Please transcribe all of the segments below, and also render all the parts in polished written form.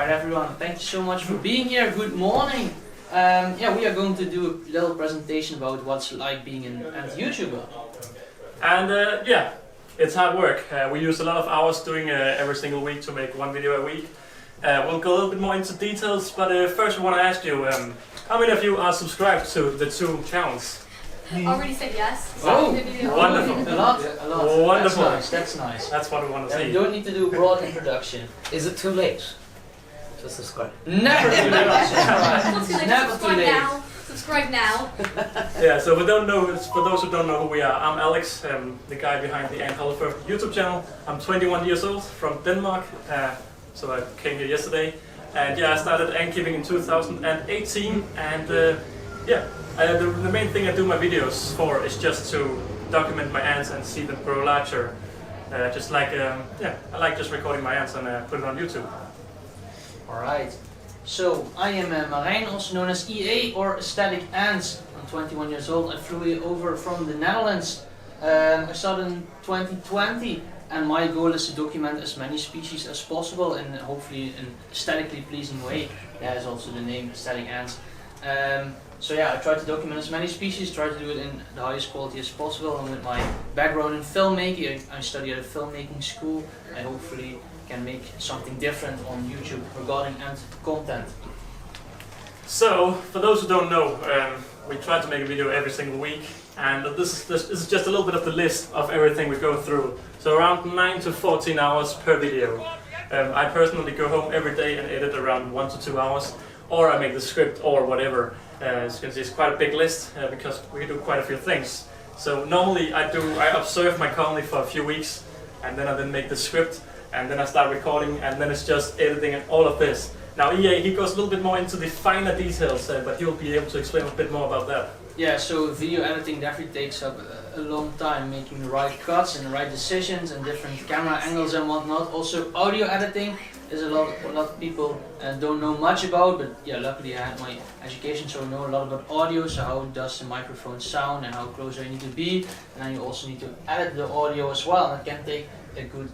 Alright everyone, thank you so much for being here. Good morning. We are going to do a little presentation about what's like being an YouTuber. And it's hard work. We use a lot of hours doing every single week to make one video a week. We'll go a little bit more into details, but first we want to ask you, how many of you are subscribed to the two channels? Already said yes. Oh, wonderful. A lot. Wonderful. That's nice. That's what we want to see. You don't need to do a broad introduction. Is it too late to subscribe? Never too late. Not too late. Never too Subscribe late. now. Subscribe now. Yeah, so for those who don't know who we are, I'm Alex, the guy behind the Antcon YouTube channel. I'm 21 years old, from Denmark, so I came here yesterday. And I started Antkeeping in 2018, and the main thing I do my videos for is just to document my ants and see them grow larger. I like just recording my ants and put it on YouTube. Alright, so I am Marijn, also known as EA or Static Ants. I'm 21 years old. I flew over from the Netherlands. I started in 2020, and my goal is to document as many species as possible and hopefully in a aesthetically pleasing way. That is also the name, Static Ants. I try to document as many species, try to do it in the highest quality as possible, and with my background in filmmaking, I study at a filmmaking school, I hopefully can make something different on YouTube regarding ant content. So, for those who don't know, we try to make a video every single week, and this is just a little bit of the list of everything we go through. So around 9 to 14 hours per video. I personally go home every day and edit around 1 to 2 hours, or I make the script or whatever. As you can see, it's quite a big list because we do quite a few things. So normally I observe my colony for a few weeks, and then I make the script, and then I start recording, and then it's just editing and all of this. Now EA, he goes a little bit more into the finer details, but he'll be able to explain a bit more about that. Yeah, so video editing definitely takes up a long time, making the right cuts and the right decisions and different camera angles and whatnot. Also audio editing is a lot of people don't know much about, but luckily I had my education, so I know a lot about audio, so how does the microphone sound and how close I need to be, and then you also need to edit the audio as well, and it can take a good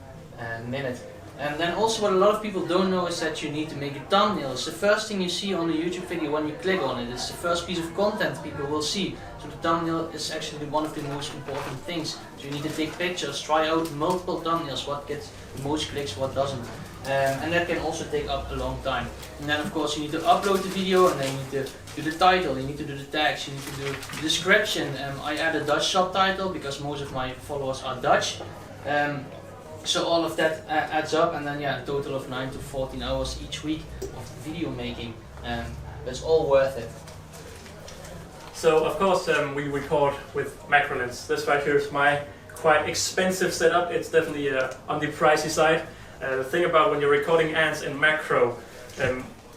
minute. And then also what a lot of people don't know is that you need to make a thumbnail. It's the first thing you see on the YouTube video when you click on it. It's the first piece of content people will see. So the thumbnail is actually one of the most important things. So you need to take pictures, try out multiple thumbnails, what gets the most clicks, what doesn't. And that can also take up a long time. And then of course you need to upload the video, and then you need to do the title, you need to do the tags, you need to do the description. I add a Dutch subtitle because most of my followers are Dutch. So all of that adds up, and then a total of 9 to 14 hours each week of video making. But it's all worth it. So of course we record with macro lens. This right here is my quite expensive setup. It's definitely on the pricey side. The thing about when you're recording ants in macro,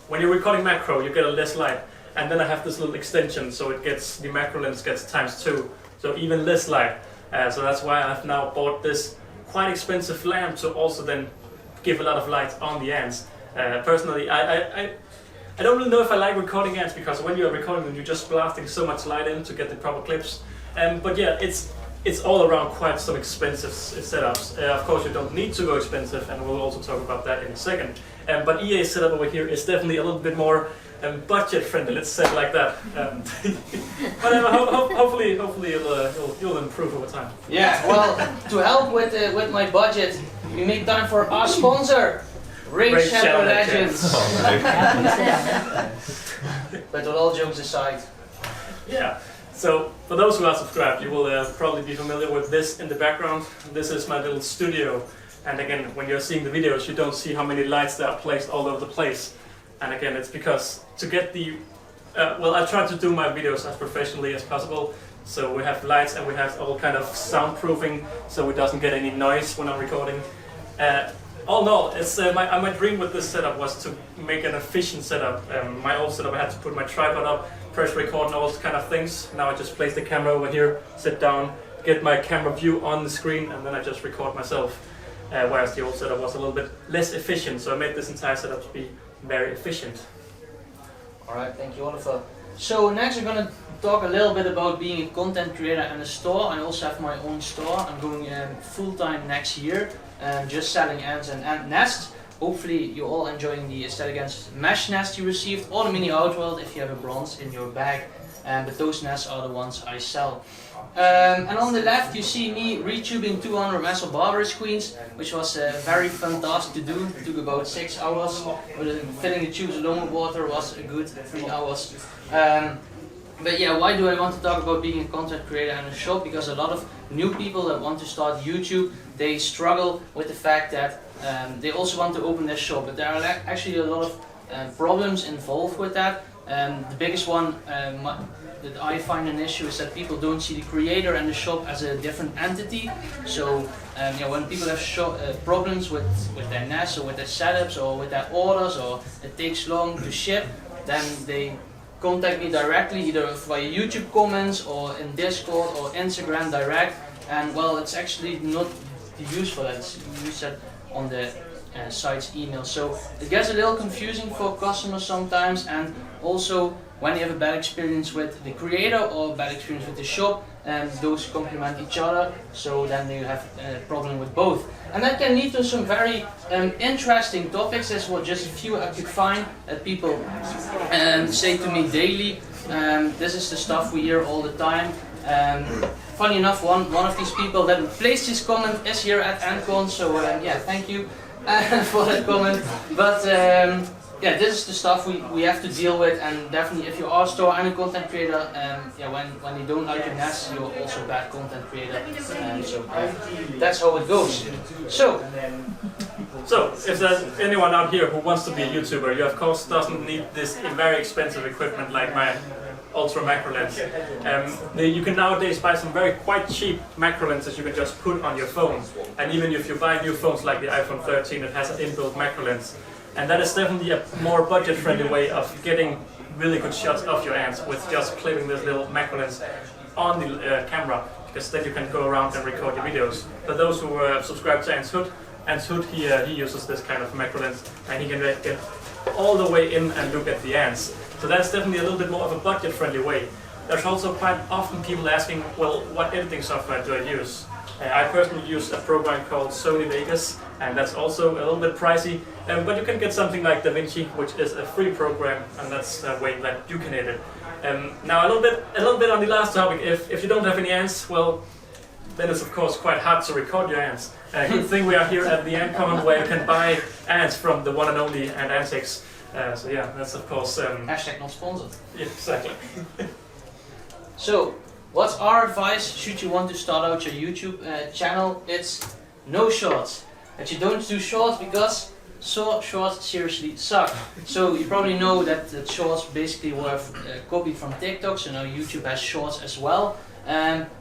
when you're recording macro you get a less light, and then I have this little extension, so the macro lens gets ×2, so even less light. So that's why I've now bought this quite expensive lamp to also then give a lot of light on the ants. Personally, I don't really know if I like recording ants, because when you're recording them you're just blasting so much light in to get the proper clips. But yeah, it's all around quite some expensive setups. Of course you don't need to go expensive, and we'll also talk about that in a second. But EA's setup over here is definitely a little bit more budget friendly, let's say it like that. But hopefully you'll improve over time. Yeah, well, to help with my budget, we make time for our sponsor, Raid Shadow Legends. But with all jokes aside. Yeah, so for those who are subscribed, you will probably be familiar with this in the background. This is my little studio, and again, when you're seeing the videos you don't see how many lights there are placed all over the place. And again, it's because to get the I try to do my videos as professionally as possible. So we have lights and we have all kind of soundproofing, so it doesn't get any noise when I'm recording. All in all, it's my dream with this setup was to make an efficient setup. My old setup, I had to put my tripod up, press record and all those kind of things. Now I just place the camera over here, sit down, get my camera view on the screen, and then I just record myself. Whereas the old setup was a little bit less efficient, so I made this entire setup to be very efficient. Alright, thank you Oliver. So next we're going to talk a little bit about being a content creator and a store. I also have my own store. I'm going full-time next year, just selling ants and ant nests. hopefully you're all enjoying the aesthetic ants mesh nest you received, or the mini outworld if you have a bronze in your bag. But those nests are the ones I sell. And on the left you see me retubing 200 Messel Barbarous Queens, which was a very fun task to do. It took about 6 hours. Filling the tubes along with water was a good 3 hours. But yeah, why do I want to talk about being a content creator and a shop? Because a lot of new people that want to start YouTube, they struggle with the fact that they also want to open their shop, but there are actually a lot of problems involved with that. The biggest one that I find an issue is that people don't see the creator and the shop as a different entity. So when people have problems with their nests or with their setups or with their orders, or it takes long to ship, then they contact me directly, either via YouTube comments or in Discord or Instagram direct. And well, it's actually not the use for that, it's use that on the site's email. So it gets a little confusing for customers sometimes, and also when you have a bad experience with the creator or bad experience with the shop, those complement each other, so then you have a problem with both. And that can lead to some very interesting topics. There's just a few I could find that people say to me daily. This is the stuff we hear all the time. Funny enough, one of these people that placed this comment is here at Antcon, so yeah, thank you for that comment. But yeah, this is the stuff we have to deal with, and definitely if you are a store and a content creator, yeah, when you don't like your nest, you're also a bad content creator, so that's how it goes. So if there's anyone out here who wants to be a YouTuber, you of course doesn't need this very expensive equipment like my ultra macro lens. You can nowadays buy some quite cheap macro lenses you can just put on your phone, and even if you buy new phones like the iPhone 13, it has an inbuilt macro lens. And that is definitely a more budget-friendly way of getting really good shots of your ants, with just clipping this little macro lens on the camera, because then you can go around and record your videos. For those who subscribe to Ant's Hood, he uses this kind of macro lens, and he can get all the way in and look at the ants. So that's definitely a little bit more of a budget-friendly way. There's also quite often people asking, well, what editing software do I use? I personally use a program called Sony Vegas, and that's also a little bit pricey, but you can get something like DaVinci, which is a free program, and that's a way that you can edit. Now a little bit on the last topic. If you don't have any ants, well, then it's of course quite hard to record your ants. Good thing we are here at the Antcon, where you can buy ants from the one and only Antix. So yeah, that's of course hashtag not sponsored. Yeah, exactly. So, what's our advice should you want to start out your YouTube channel? It's no shorts. That you don't do shorts because shorts seriously suck. So you probably know that shorts basically were copied from TikTok, so now YouTube has shorts as well.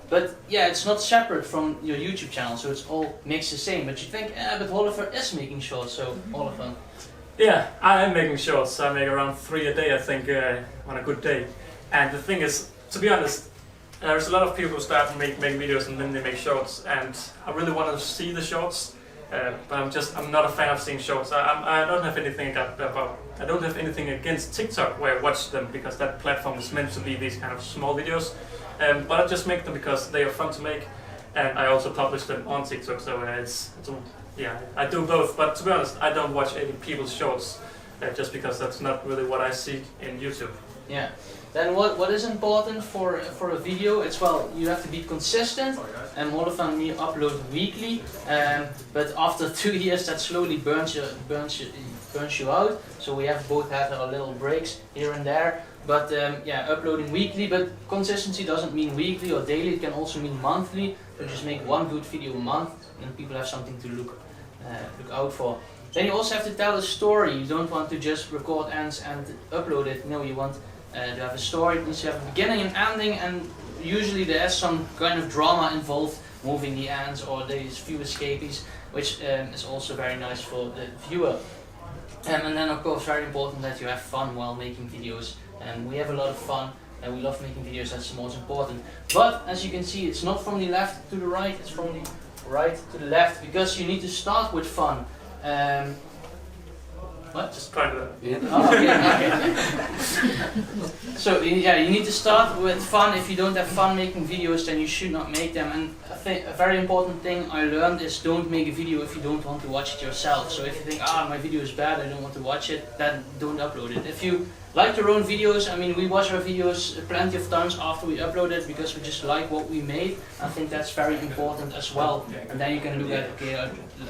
But yeah, it's not separate from your YouTube channel, so it's all mixed the same. But you think, but Oliver is making shorts, so Oliver. Yeah, I am making shorts. I make around 3 a day, I think, on a good day. And the thing is, to be honest, there's a lot of people who start making videos and then they make shorts, and I really want to see the shorts, but I'm not a fan of seeing shorts. I don't have anything against TikTok where I watch them, because that platform is meant to be these kind of small videos, but I just make them because they are fun to make, and I also publish them on TikTok, so yeah, I do both. But to be honest, I don't watch any people's shorts, just because that's not really what I see in YouTube. Yeah. Then what is important for a video? It's, well, you have to be consistent, and Oliver and me upload weekly. But after 2 years, that slowly burns you out. So we have both had our little breaks here and there. But yeah, uploading weekly. But consistency doesn't mean weekly or daily. It can also mean monthly. So just make one good video a month, and people have something to look out for. Then you also have to tell a story. You don't want to just record ants and upload it. No, you want to have a story. It needs to have a beginning and ending, and usually there's some kind of drama involved, moving the ants, or there's few escapees, which is also very nice for the viewer. And then of course very important that you have fun while making videos, and we have a lot of fun and we love making videos. That's the most important. But as you can see, it's not from the left to the right, it's from the right to the left, because you need to start with fun. What? Just trying to. Yeah. Oh, okay. So yeah, you need to start with fun. If you don't have fun making videos, then you should not make them. And I think a very important thing I learned is don't make a video if you don't want to watch it yourself. So if you think, my video is bad, I don't want to watch it, then don't upload it. If you like your own videos, I mean, we watch our videos plenty of times after we upload it because we just like what we made. I think that's very important as well. And then you can look at, okay,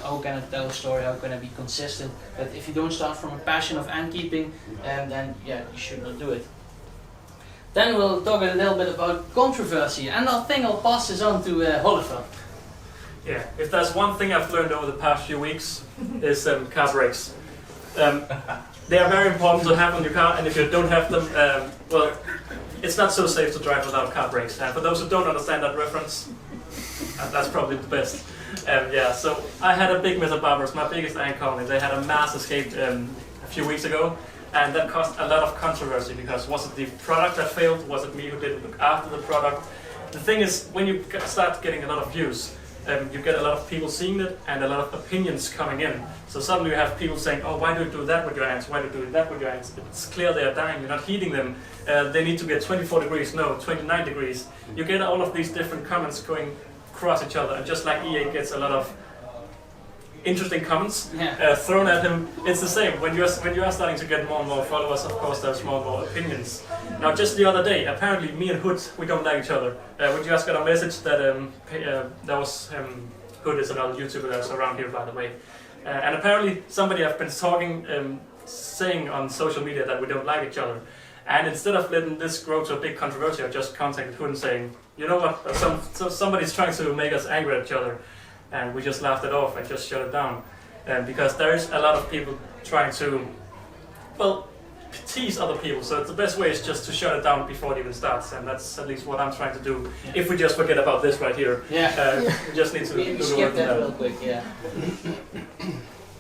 how can I tell a story, how can I be consistent. But if you don't start from a passion of ant keeping, then yeah, you should not do it. Then we'll talk a little bit about controversy, and I think I'll pass this on to Oliver. Yeah, if there's one thing I've learned over the past few weeks is car brakes. They are very important to have on your car, and if you don't have them, well, it's not so safe to drive without car brakes. And for those who don't understand that reference, that's probably the best. Yeah, so I had a big mess of barbers, my biggest Antcon. They had a mass escape a few weeks ago, and that caused a lot of controversy because was it the product that failed? Was it me who didn't look after the product? The thing is, when you start getting a lot of views, you get a lot of people seeing it and a lot of opinions coming in. So suddenly you have people saying, oh, why do you do that with your ants? Why do you do that with your ants? It's clear they are dying, you're not heating them. They need to be at 24 degrees, no, 29 degrees. You get all of these different comments going across each other, and just like EA gets a lot of interesting comments thrown at him, it's the same. When you are starting to get more and more followers, of course there's more and more opinions. Now just the other day, apparently me and Hood, we don't like each other. We just got a message that that was Hood is another YouTuber that's around here, by the way. And apparently somebody have been talking, saying on social media that we don't like each other. And instead of letting this grow to a big controversy, I just contacted Hood saying, you know what, somebody's trying to make us angry at each other. And we just laughed it off and just shut it down. Because there's a lot of people trying to, well, tease other people. So the best way is just to shut it down before it even starts. And that's at least what I'm trying to do. If we just forget about this right here. We just need to we skip that real quick, yeah.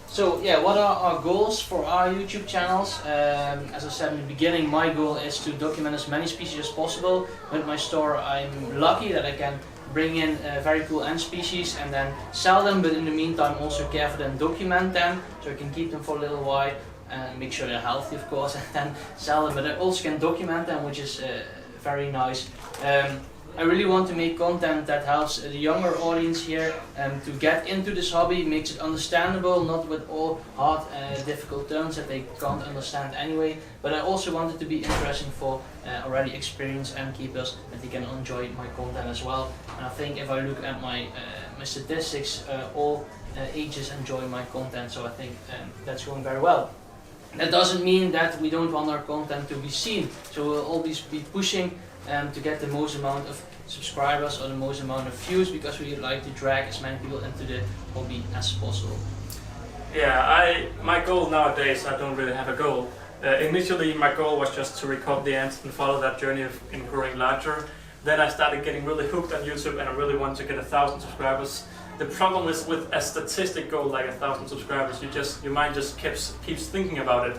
So yeah, what are our goals for our YouTube channels? As I said in the beginning, my goal is to document as many species as possible. With my store, I'm lucky that I can bring in very cool ant species and then sell them, but in the meantime also care for them, document them, so I can keep them for a little while and make sure they're healthy, of course, and then sell them, but I also can document them, which is very nice. I really want to make content that helps the younger audience here to get into this hobby, makes it understandable, not with all hard difficult terms that they can't understand anyway, but I also want it to be interesting for already experienced ant keepers, that they can enjoy my content as well. And I think if I look at my statistics, all ages enjoy my content, so I think that's going very well. That doesn't mean that we don't want our content to be seen, so we'll always be pushing to get the most amount of subscribers or the most amount of views, because we like to drag as many people into the hobby as possible. Yeah, my goal nowadays, I don't really have a goal. Initially my goal was just to record the ants and follow that journey in growing larger. Then I started getting really hooked on YouTube and I really wanted to get 1,000 subscribers. The problem is with a statistic goal like 1,000 subscribers, your mind just keeps thinking about it.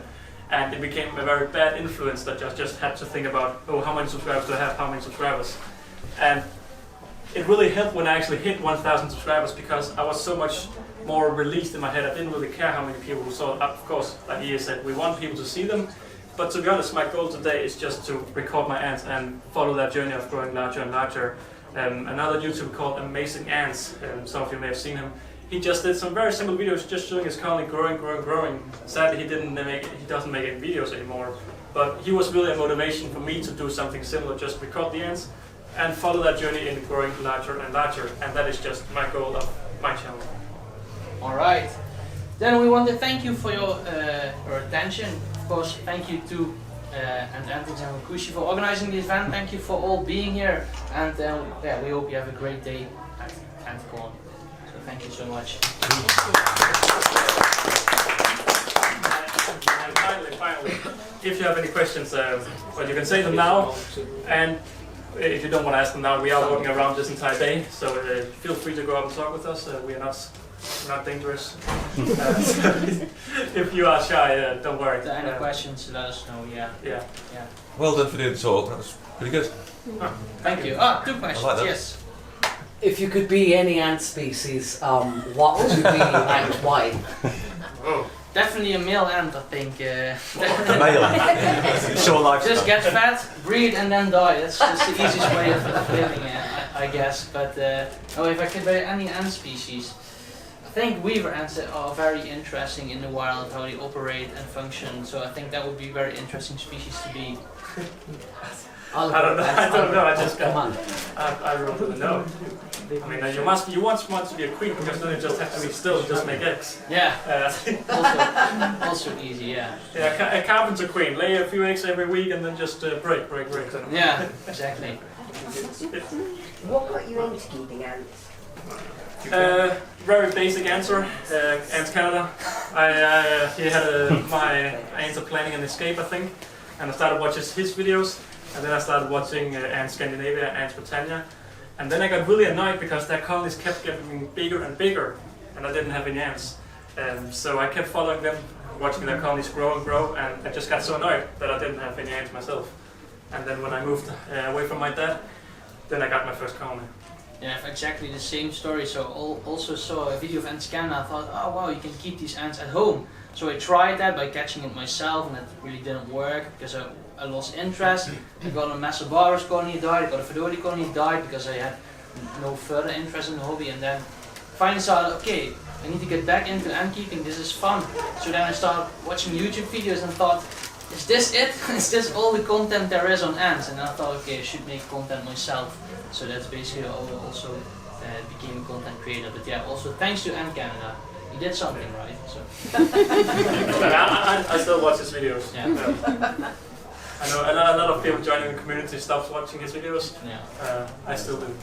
And it became a very bad influence that I just had to think about, oh, how many subscribers do I have, how many subscribers? And it really helped when I actually hit 1,000 subscribers, because I was so much more released in my head. I didn't really care how many people saw it. Of course, like Ian said, we want people to see them. But to be honest, my goal today is just to record my ants and follow that journey of growing larger and larger. Another YouTuber called Amazing Ants, some of you may have seen him. He just did some very simple videos just showing his colony growing. Sadly, he doesn't make any videos anymore. But he was really a motivation for me to do something similar, just record the ants and follow that journey in growing larger and larger. And that is just my goal of my channel. Alright. Then we want to thank you for your attention. Of course, thank you to Antcon and Kushi for organizing the event. Thank you for all being here. And yeah, we hope you have a great day at Antcon. Thank you so much. And finally, if you have any questions, well, you can say them now. And if you don't want to ask them now, we are walking around this entire day, so feel free to go up and talk with us. We are not dangerous. If you are shy, don't worry. If there are any questions, let us know. Yeah. Well done for doing the talk. That was pretty good. Thank you. 2 questions. I like that. Yes. If you could be any ant species, what would you be and why? Oh. Definitely a male ant, I think. The male. Short lifespan. Just get fat, breed, and then die. That's the easiest way of living, I guess. But if I could buy any ant species, I think weaver ants are very interesting in the wild, how they operate and function. So I think that would be a very interesting species to be. I don't know. I just Come on. I don't really know. I mean, you want to be a queen because then you just have to be still and just make eggs. Yeah, Uh, also easy, yeah. yeah, a carpenter queen, lay a few eggs every week and then just break. Yeah, exactly. What got you into keeping ants? Very basic answer. Ants Canada. He had my ants are planning an escape, I think, and I started watching his videos, and then I started watching Ants Scandinavia, Ants Britannia, and then I got really annoyed because their colonies kept getting bigger and bigger, and I didn't have any ants. So I kept following them, watching their colonies grow and grow, and I just got so annoyed that I didn't have any ants myself. And then when I moved away from my dad, then I got my first colony. Yeah, I have exactly the same story. So also saw a video of Ants Canada. I thought, oh wow, you can keep these ants at home. So I tried that by catching it myself, and it really didn't work because I lost interest. I got a Massabarus colony, died. I got a Fedori colony, died because I had no further interest in the hobby. And then finally saw, okay, I need to get back into ant keeping. This is fun. So then I started watching YouTube videos and thought, is this it? Is this all the content there is on ants? And I thought, okay, I should make content myself. So that's basically also became a content creator. But yeah, also thanks to Ant Canada, he did something right. So I still watch his videos. yeah, I know a lot of people joining the community stops watching his videos. yeah. I still do.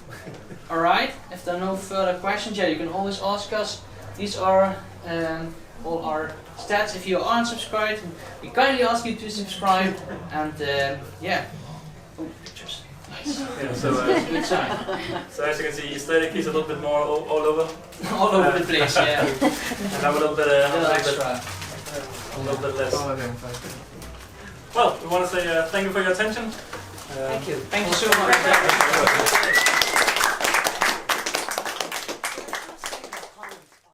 All right. If there are no further questions, yeah, you can always ask us. These are all our stats. If you aren't subscribed, we kindly ask you to subscribe. And yeah, oh, pictures. Nice. Yeah, so, Good sign. so as you can see, aesthetic is a little bit more all over. All over the place, yeah. And I'm a little bit, A little extra. a little bit less. Well, we want to say thank you for your attention. Thank you. Thank you so much.